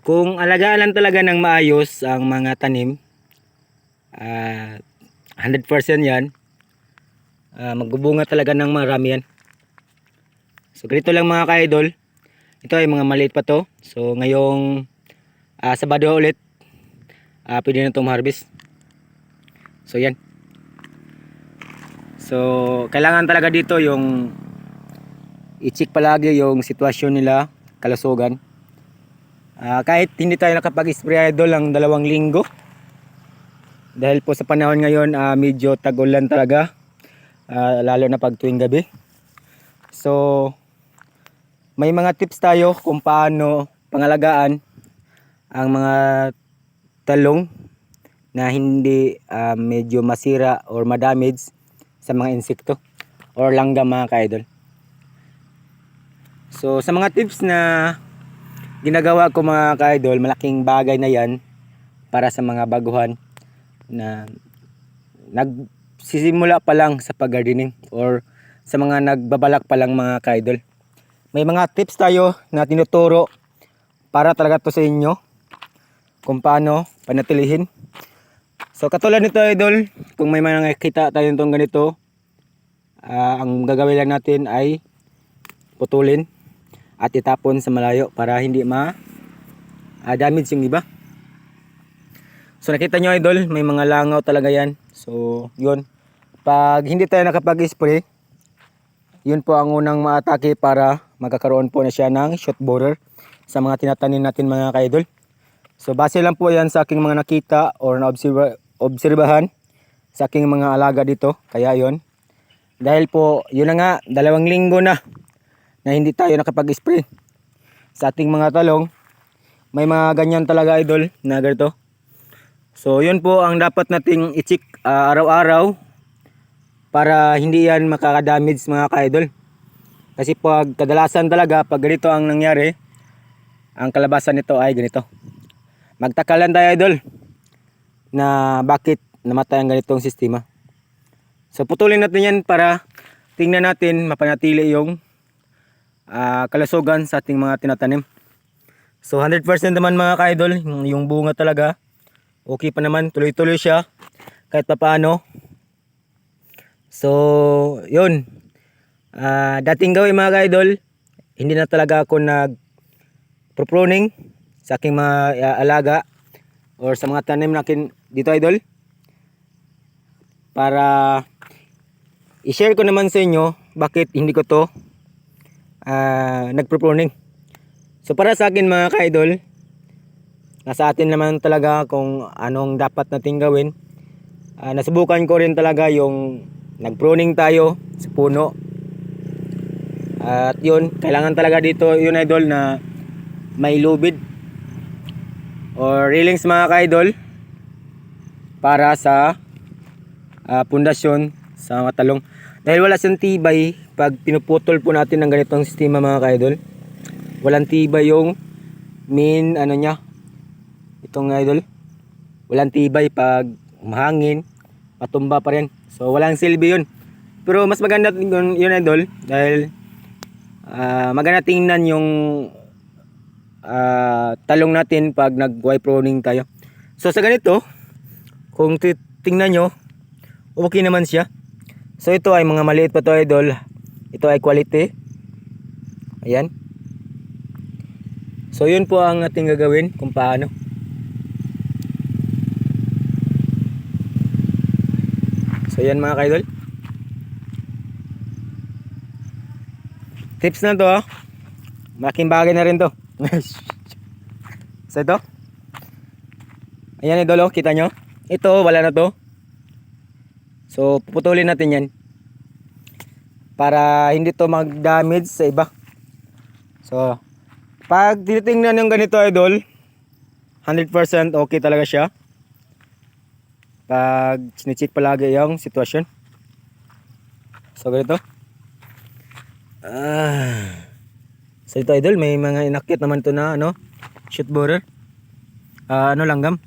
Kung alagaan lang talaga ng maayos ang mga tanim, 100% yan, magbubunga talaga ng marami yan. So ganito lang mga ka-idol. Ito ay mga maliit pa to. So ngayong Sabado ulit, pwede na itong harvest. So yan. So kailangan talaga dito yung i-check palagi yung sitwasyon nila, kalusugan. Kahit hindi tayo nakapag-spray idol ng 2 linggo, dahil po sa panahon ngayon medyo tag-ulan talaga, lalo na pag tuwing gabi. So may mga tips tayo kung paano pangalagaan ang mga talong na hindi medyo masira or madamage sa mga insekto or langgam mga ka-idol. So sa mga tips na ginagawa ko mga ka-idol, malaking bagay na yan para sa mga baguhan na nagsisimula pa lang sa pag-gardening or sa mga nagbabalak pa lang mga ka-idol. May mga tips tayo na tinuturo para talaga to sa inyo kung paano panatilihin. So katulad nito idol, kung may mga nakikita tayo nitong ganito, ang gagawin lang natin ay putulin at itapon sa malayo para hindi damage yung iba. So nakita nyo idol, may mga langaw talaga yan. So yun, pag hindi tayo nakapag-spray, yun po ang unang maatake para magkakaroon po na siya ng shoot borer sa mga tinatanim natin mga ka-idol. So base lang po yan sa aking mga nakita or na-obserbahan sa aking mga alaga dito. Kaya yun, dahil po yun na nga, 2 linggo na hindi tayo nakapag-spray sa ating mga talong. May mga ganyan talaga idol na ganito. So yun po ang dapat nating i-check araw-araw para hindi yan makaka-damage mga ka-idol. Kasi pag kadalasan talaga pag ganito ang nangyari, ang kalabasan nito ay ganito. Magtaka lang tayo idol na bakit namatay ang ganitong sistema. So putulin natin yan para tingnan natin mapanatili yung kalusugan sa ating mga tinatanim. So 100% naman mga ka-idol, yung bunga talaga okay pa naman, tuloy-tuloy siya kahit pa paano. So yun, dating gawin mga ka-idol, hindi na talaga ako nag-pruning sa aking mga alaga or sa mga tanim natin dito idol, para i-share ko naman sa inyo bakit hindi ko to nag-pruning. So para sa akin mga ka-idol, nasa atin naman talaga kung anong dapat nating gawin. Nasubukan ko rin talaga yung nag-pruning tayo sa puno. At yun, kailangan talaga dito yun idol na may lubid or railings mga ka-idol para sa pundasyon sa mga talong. Dahil wala siyang tibay pag pinuputol po natin ng ganitong sistema mga ka-idol. Walang tibay yung main ano niya, itong idol. Walang tibay pag mahangin, matumba pa rin. So walang silbi yun. Pero mas maganda yun idol dahil maganda tingnan yung talong natin pag nag-Y pruning tayo. So sa ganito, kung tingnan nyo, okay naman siya. So ito ay mga maliit pa to idol. Ito ay quality. Ayan. So yun po ang ating gagawin kung paano. So yan mga ka-idol, tips na to malaking bagay na rin to. So ito, ayan idol, kita nyo, ito wala na to. So puputulin natin yan para hindi to mag-damage sa iba. So pag tinitingnan yung ganito idol, 100% okay talaga siya pag sinicheck palagi yung sitwasyon. So ganito. So ito idol, may mga inakit naman to na shoot borer, langgam.